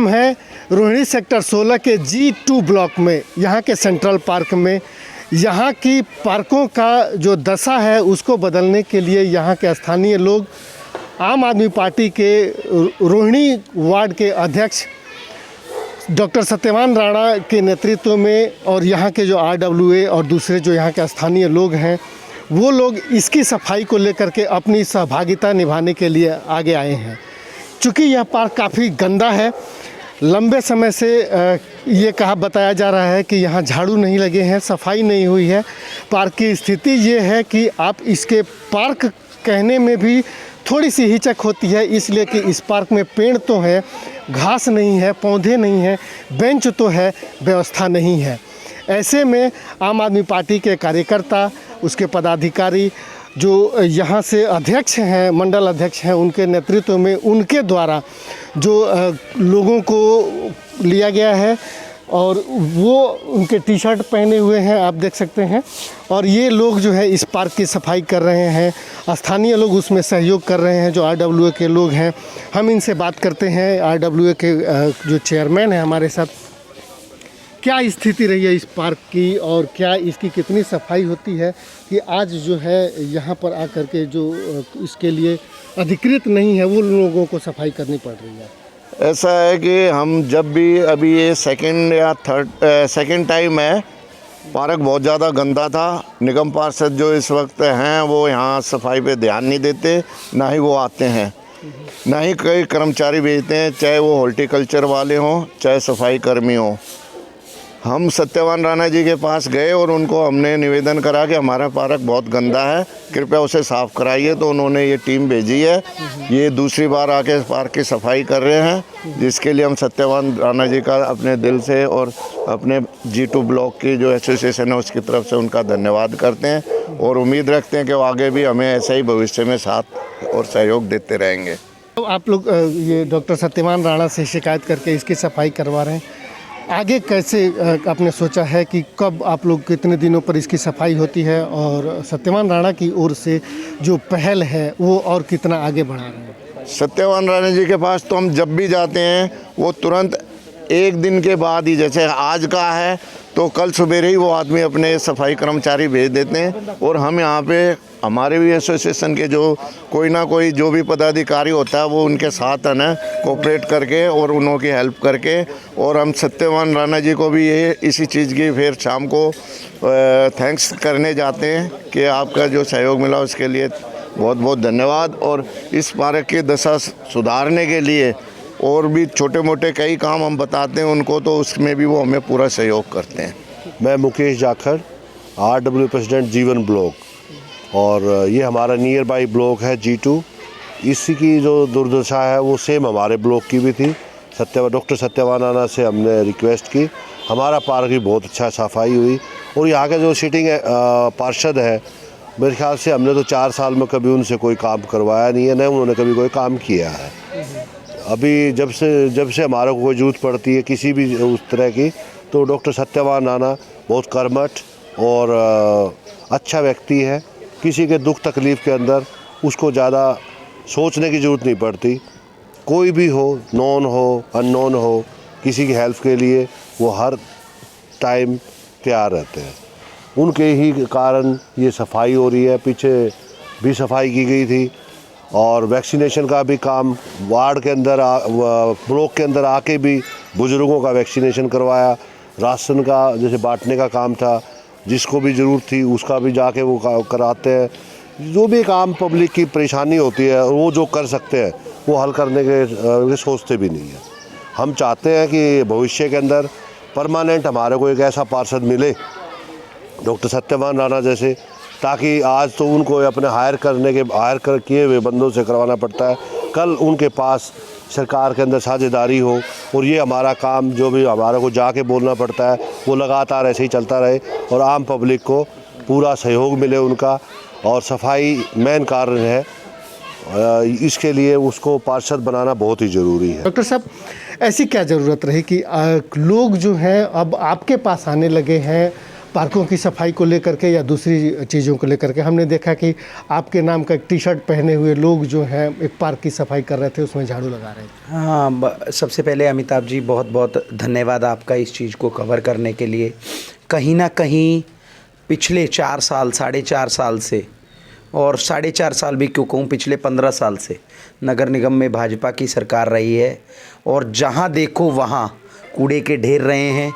हम हैं रोहिणी सेक्टर 16 के G2 ब्लॉक में, यहाँ के सेंट्रल पार्क में। यहाँ की पार्कों का जो दशा है उसको बदलने के लिए यहाँ के स्थानीय लोग आम आदमी पार्टी के रोहिणी वार्ड के अध्यक्ष डॉक्टर सत्यवान राणा के नेतृत्व में और यहाँ के जो RWA और दूसरे जो यहाँ के स्थानीय लोग हैं वो लोग इसकी सफाई को लेकर के अपनी सहभागिता निभाने के लिए आगे आए हैं। चूँकि यह पार्क काफ़ी गंदा है, लंबे समय से ये बताया जा रहा है कि यहाँ झाड़ू नहीं लगे हैं, सफाई नहीं हुई है। पार्क की स्थिति ये है कि आप इसके पार्क कहने में भी थोड़ी सी हिचक होती है, इसलिए कि इस पार्क में पेड़ तो है, घास नहीं है, पौधे नहीं हैं, बेंच तो है, व्यवस्था नहीं है। ऐसे में आम आदमी पार्टी के कार्यकर्ता, उसके पदाधिकारी जो यहाँ से अध्यक्ष हैं, मंडल अध्यक्ष हैं, उनके नेतृत्व में उनके द्वारा जो लोगों को लिया गया है और वो उनके टी शर्ट पहने हुए हैं, आप देख सकते हैं। और ये लोग जो है इस पार्क की सफाई कर रहे हैं, स्थानीय लोग उसमें सहयोग कर रहे हैं, जो RWA के लोग हैं। हम इनसे बात करते हैं। RWA के जो चेयरमैन हैं हमारे साथ, क्या स्थिति रही है इस पार्क की और क्या इसकी कितनी सफाई होती है कि आज जो है यहाँ पर आकर के जो इसके लिए अधिकृत नहीं है वो लोगों को सफाई करनी पड़ रही है? ऐसा है कि हम जब भी अभी ये सेकंड टाइम है, पार्क बहुत ज़्यादा गंदा था। निगम पार्षद जो इस वक्त हैं वो यहाँ सफाई पे ध्यान नहीं देते, ना ही वो आते हैं, ना ही कई कर्मचारी भेजते हैं, चाहे वो हॉर्टिकल्चर वाले हों चाहे सफाई कर्मी हों। हम सत्यवान राणा जी के पास गए और उनको हमने निवेदन करा कि हमारा पार्क बहुत गंदा है, कृपया उसे साफ़ कराइए। तो उन्होंने ये टीम भेजी है, ये दूसरी बार आके पार्क की सफाई कर रहे हैं, जिसके लिए हम सत्यवान राणा जी का अपने दिल से और अपने G2 ब्लॉक की जो एसोसिएशन है उसकी तरफ से उनका धन्यवाद करते हैं और उम्मीद रखते हैं कि वो आगे भी हमें ऐसे ही भविष्य में साथ और सहयोग देते रहेंगे। तो आप लोग ये डॉक्टर सत्यवान राणा से शिकायत करके इसकी सफाई करवा रहे हैं, आगे कैसे आपने सोचा है कि कब आप लोग कितने दिनों पर इसकी सफाई होती है और सत्यवान राणा की ओर से जो पहल है वो और कितना आगे बढ़ा रहे हैं? सत्यवान राणा जी के पास तो हम जब भी जाते हैं वो तुरंत एक दिन के बाद ही, जैसे आज का है तो कल सवेरे ही वो आदमी अपने सफाई कर्मचारी भेज देते हैं और हम यहाँ पे हमारे भी एसोसिएशन के जो कोई ना कोई जो भी पदाधिकारी होता है वो उनके साथ है ना कोऑपरेट करके और उन्हों की हेल्प करके, और हम सत्यवान राणा जी को भी ये इसी चीज़ की फिर शाम को थैंक्स करने जाते हैं कि आपका जो सहयोग मिला उसके लिए बहुत बहुत धन्यवाद। और इस पार्क की दशा सुधारने के लिए और भी छोटे मोटे कई काम हम बताते हैं उनको, तो उसमें भी वो हमें पूरा सहयोग करते हैं। मैं Mukesh Jakhar, RWA president G1 block, और ये हमारा नियर बाई ब्लॉक है G2। इसी की जो दुर्दशा है वो सेम हमारे ब्लॉक की भी थी। डॉक्टर सत्यवान राणा से हमने रिक्वेस्ट की, हमारा पार्क भी बहुत अच्छा सफाई हुई। और यहाँ के जो सिटिंग पार्षद है, मेरे ख्याल से हमने तो 4 साल में कभी उनसे कोई काम करवाया नहीं है, न उन्होंने कभी कोई काम किया है। अभी जब से हमारे को कोई जरूरत पड़ती है किसी भी उस तरह की, तो डॉक्टर सत्यवान राणा बहुत कर्मठ और अच्छा व्यक्ति है। किसी के दुख तकलीफ़ के अंदर उसको ज़्यादा सोचने की ज़रूरत नहीं पड़ती। कोई भी हो, नॉन हो अननोन हो, किसी की हेल्प के लिए वो हर टाइम तैयार रहते हैं। उनके ही कारण ये सफाई हो रही है। पीछे भी सफाई की गई थी और वैक्सीनेशन का भी काम वार्ड के अंदर ब्लॉक के अंदर आके भी बुज़ुर्गों का वैक्सीनेशन करवाया। राशन का जैसे बांटने का काम था, जिसको भी ज़रूरत थी उसका भी जाके वो कराते हैं। जो भी काम पब्लिक की परेशानी होती है वो जो कर सकते हैं वो हल करने के सोचते भी नहीं है। हम चाहते हैं कि भविष्य के अंदर परमानेंट हमारे को एक ऐसा पार्षद मिले डॉक्टर सत्यवान राणा जैसे, ताकि आज तो उनको अपने हायर किए हुए बंदों से करवाना पड़ता है, कल उनके पास सरकार के अंदर साझेदारी हो और ये हमारा काम जो भी हमारे को जाके बोलना पड़ता है वो लगातार ऐसे ही चलता रहे और आम पब्लिक को पूरा सहयोग मिले उनका। और सफाई मेन कारण है, इसके लिए उसको पार्षद बनाना बहुत ही ज़रूरी है। डॉक्टर साहब, ऐसी क्या ज़रूरत रही कि लोग जो हैं अब आपके पास आने लगे हैं पार्कों की सफाई को लेकर के या दूसरी चीज़ों को लेकर के। हमने देखा कि आपके नाम का एक टी शर्ट पहने हुए लोग जो हैं एक पार्क की सफाई कर रहे थे, उसमें झाड़ू लगा रहे थे। हाँ, सबसे पहले अमिताभ जी बहुत बहुत धन्यवाद आपका इस चीज़ को कवर करने के लिए। कहीं ना कहीं पिछले 4 साल 4.5 साल से, और 4.5 साल भी क्यों कहूँ, पिछले 15 साल से नगर निगम में भाजपा की सरकार रही है और जहाँ देखो वहाँ कूड़े के ढेर रहे हैं।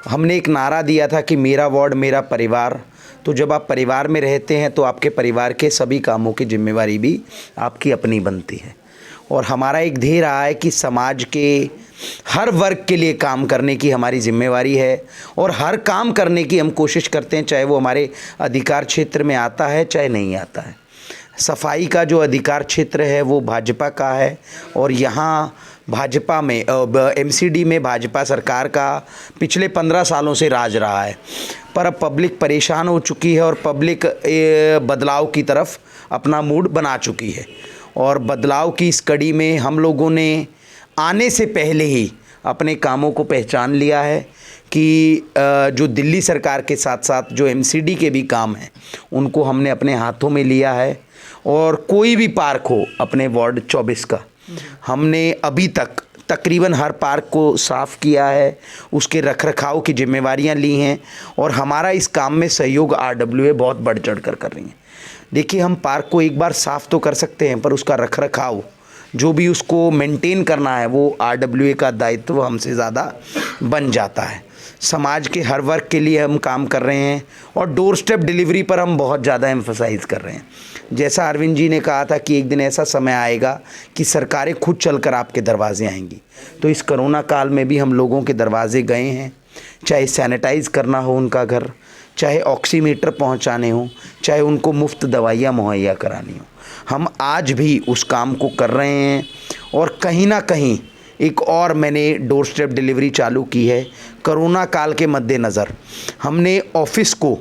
हमने एक नारा दिया था कि मेरा वार्ड मेरा परिवार। तो जब आप परिवार में रहते हैं तो आपके परिवार के सभी कामों की जिम्मेवारी भी आपकी अपनी बनती है। और हमारा एक ध्येय रहा है कि समाज के हर वर्ग के लिए काम करने की हमारी जिम्मेवारी है और हर काम करने की हम कोशिश करते हैं, चाहे वो हमारे अधिकार क्षेत्र में आता है चाहे नहीं आता है। सफाई का जो अधिकार क्षेत्र है वो भाजपा का है और यहाँ भाजपा में एमसीडी में भाजपा सरकार का पिछले 15 सालों से राज रहा है। पर अब पब्लिक परेशान हो चुकी है और पब्लिक बदलाव की तरफ अपना मूड बना चुकी है। और बदलाव की इस कड़ी में हम लोगों ने आने से पहले ही अपने कामों को पहचान लिया है कि जो दिल्ली सरकार के साथ साथ जो एमसीडी के भी काम हैं उनको हमने अपने हाथों में लिया है। और कोई भी पार्क हो अपने वार्ड 24 का, हमने अभी तक तकरीबन हर पार्क को साफ़ किया है, उसके रखरखाव की जिम्मेवारियां ली हैं और हमारा इस काम में सहयोग आरडब्ल्यूए बहुत बढ़ चढ़ कर रही हैं। देखिए, हम पार्क को एक बार साफ़ तो कर सकते हैं पर उसका रखरखाव जो भी उसको मेंटेन करना है वो आरडब्ल्यूए का दायित्व हमसे ज़्यादा बन जाता है। समाज के हर वर्ग के लिए हम काम कर रहे हैं और डोर स्टेप डिलीवरी पर हम बहुत ज़्यादा एम्फसाइज़ कर रहे हैं। जैसा अरविंद जी ने कहा था कि एक दिन ऐसा समय आएगा कि सरकारें खुद चलकर आपके दरवाजे आएंगी, तो इस कोरोना काल में भी हम लोगों के दरवाजे गए हैं। चाहे सैनिटाइज़ करना हो उनका घर, चाहे ऑक्सीमीटर पहुंचाने हो, चाहे उनको मुफ्त दवाइयाँ मुहैया करानी हो, हम आज भी उस काम को कर रहे हैं। और कहीं ना कहीं एक और मैंने डोर स्टेप डिलीवरी चालू की है। कोरोना काल के मद्देनज़र हमने ऑफिस को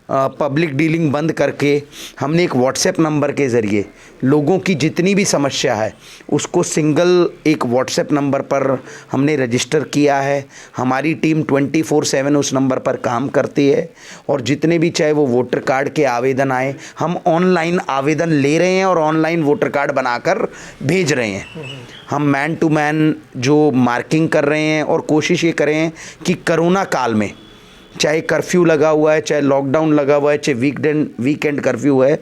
पब्लिक डीलिंग बंद करके हमने एक व्हाट्सएप नंबर के ज़रिए लोगों की जितनी भी समस्या है उसको सिंगल एक व्हाट्सएप नंबर पर हमने रजिस्टर किया है। हमारी टीम 24/7 उस नंबर पर काम करती है और जितने भी चाहे वो वोटर कार्ड के आवेदन आए, हम ऑनलाइन आवेदन ले रहे हैं और ऑनलाइन वोटर कार्ड बनाकर भेज रहे हैं। हम मैन टू मैन जो मार्किंग कर रहे हैं और कोशिश ये करें कि कोरोना काल में चाहे कर्फ्यू लगा हुआ है, चाहे लॉकडाउन लगा हुआ है, चाहे वीकेंड कर्फ्यू है,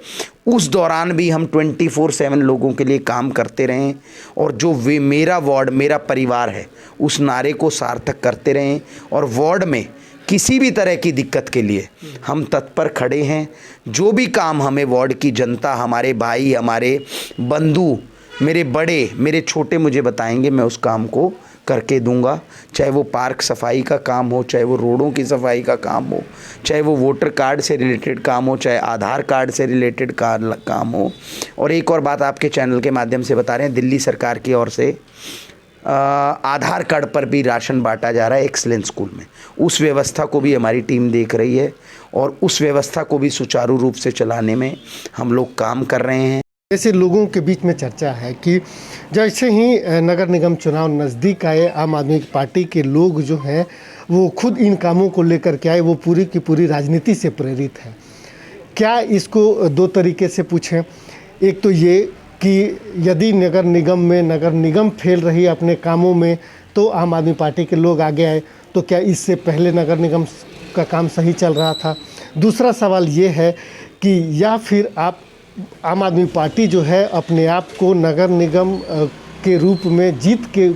उस दौरान भी हम 24/7 लोगों के लिए काम करते रहें और जो मेरा वार्ड मेरा परिवार है उस नारे को सार्थक करते रहें। और वार्ड में किसी भी तरह की दिक्कत के लिए हम तत्पर खड़े हैं। जो भी काम हमें वार्ड की जनता, हमारे भाई, हमारे बंधु, मेरे बड़े, मेरे छोटे मुझे बताएंगे, मैं उस काम को करके दूंगा। चाहे वो पार्क सफाई का काम हो, चाहे वो रोडों की सफाई का काम हो, चाहे वो वोटर कार्ड से रिलेटेड काम हो, चाहे आधार कार्ड से रिलेटेड काम हो। और एक और बात आपके चैनल के माध्यम से बता रहे हैं, दिल्ली सरकार की ओर से आधार कार्ड पर भी राशन बांटा जा रहा है एक्सीलेंस स्कूल में। उस व्यवस्था को भी हमारी टीम देख रही है और उस व्यवस्था को भी सुचारू रूप से चलाने में हम लोग काम कर रहे हैं। जैसे लोगों के बीच में चर्चा है कि जैसे ही नगर निगम चुनाव नज़दीक आए, आम आदमी पार्टी के लोग जो हैं वो खुद इन कामों को लेकर के आए, वो पूरी की पूरी राजनीति से प्रेरित है। क्या इसको दो तरीके से पूछें, एक तो ये कि यदि नगर निगम फेल रही अपने कामों में तो आम आदमी पार्टी के लोग आगे आए, तो क्या इससे पहले नगर निगम का काम सही चल रहा था? दूसरा सवाल ये है कि या फिर आप आम आदमी पार्टी जो है अपने आप को नगर निगम के रूप में जीत के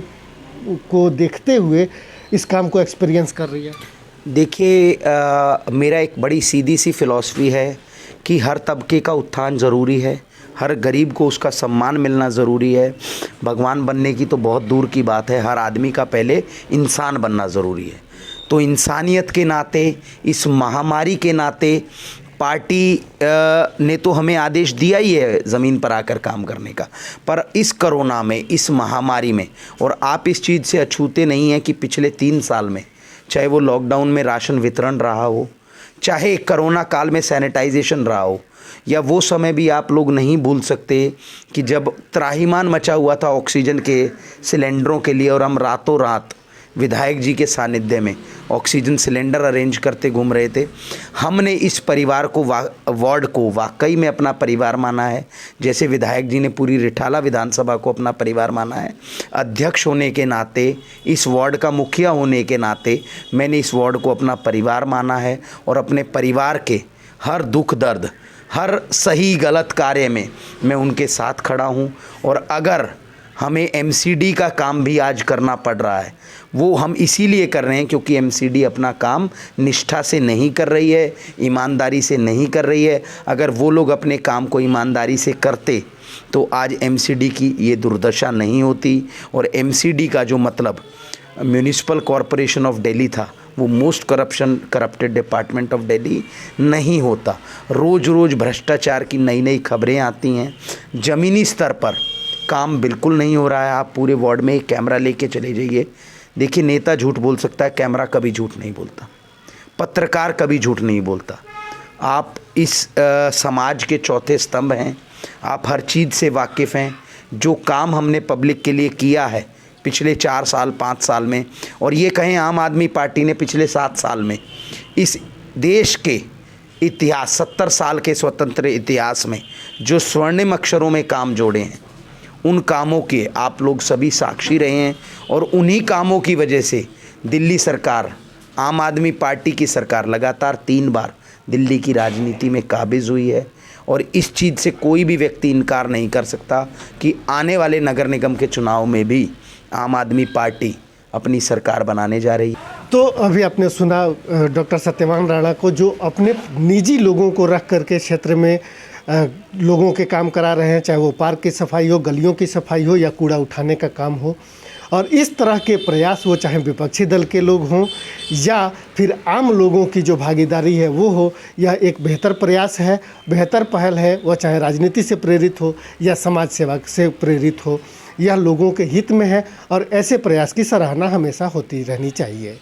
को देखते हुए इस काम को एक्सपीरियंस कर रही है? देखिए, मेरा एक बड़ी सीधी सी फिलॉसफी है कि हर तबके का उत्थान ज़रूरी है, हर गरीब को उसका सम्मान मिलना ज़रूरी है। भगवान बनने की तो बहुत दूर की बात है, हर आदमी का पहले इंसान बनना ज़रूरी है। तो इंसानियत के नाते, इस महामारी के नाते पार्टी ने तो हमें आदेश दिया ही है ज़मीन पर आकर काम करने का, पर इस कोरोना में, इस महामारी में, और आप इस चीज़ से अछूते नहीं हैं कि पिछले 3 साल में, चाहे वो लॉकडाउन में राशन वितरण रहा हो, चाहे कोरोना काल में सैनिटाइजेशन रहा हो, या वो समय भी आप लोग नहीं भूल सकते कि जब त्राहिमाम मचा हुआ था ऑक्सीजन के सिलेंडरों के लिए और हम रातों रात विधायक जी के सानिध्य में ऑक्सीजन सिलेंडर अरेंज करते घूम रहे थे। हमने इस परिवार को वार्ड को वाकई में अपना परिवार माना है, जैसे विधायक जी ने पूरी रिठाला विधानसभा को अपना परिवार माना है। अध्यक्ष होने के नाते, इस वार्ड का मुखिया होने के नाते मैंने इस वार्ड को अपना परिवार माना है और अपने परिवार के हर दुख दर्द, हर सही गलत कार्य में मैं उनके साथ खड़ा हूं। और अगर हमें एमसीडी का काम भी आज करना पड़ रहा है, वो हम इसीलिए कर रहे हैं क्योंकि एमसीडी अपना काम निष्ठा से नहीं कर रही है, ईमानदारी से नहीं कर रही है। अगर वो लोग अपने काम को ईमानदारी से करते तो आज एमसीडी की ये दुर्दशा नहीं होती। और एमसीडी का जो मतलब म्यूनिसिपल कॉरपोरेशन ऑफ दिल्ली था, वो most corrupted department of Delhi नहीं होता। रोज़ रोज़ भ्रष्टाचार की नई नई खबरें आती हैं, ज़मीनी स्तर पर काम बिल्कुल नहीं हो रहा है। आप पूरे वार्ड में एक कैमरा लेके चले जाइए, देखिए नेता झूठ बोल सकता है, कैमरा कभी झूठ नहीं बोलता, पत्रकार कभी झूठ नहीं बोलता। आप इस समाज के चौथे स्तंभ हैं, आप हर चीज़ से वाकिफ़ हैं। जो काम हमने पब्लिक के लिए किया है पिछले 4 साल 5 साल में, और ये कहें आम आदमी पार्टी ने पिछले 7 साल में इस देश के इतिहास 70 साल के स्वतंत्र इतिहास में जो स्वर्णिम अक्षरों में काम जोड़े हैं, उन कामों के आप लोग सभी साक्षी रहे हैं। और उन्हीं कामों की वजह से दिल्ली सरकार, आम आदमी पार्टी की सरकार लगातार 3 बार दिल्ली की राजनीति में काबिज़ हुई है। और इस चीज़ से कोई भी व्यक्ति इनकार नहीं कर सकता कि आने वाले नगर निगम के चुनाव में भी आम आदमी पार्टी अपनी सरकार बनाने जा रही है। तो अभी आपने सुना डॉक्टर सत्यवान राणा को, जो अपने निजी लोगों को रख करके क्षेत्र में लोगों के काम करा रहे हैं, चाहे वो पार्क की सफाई हो, गलियों की सफाई हो या कूड़ा उठाने का काम हो। और इस तरह के प्रयास, वो चाहे विपक्षी दल के लोग हों या फिर आम लोगों की जो भागीदारी है वो हो, यह एक बेहतर प्रयास है, बेहतर पहल है। वह चाहे राजनीति से प्रेरित हो या समाज सेवा से प्रेरित हो, यह लोगों के हित में है और ऐसे प्रयास की सराहना हमेशा होती रहनी चाहिए।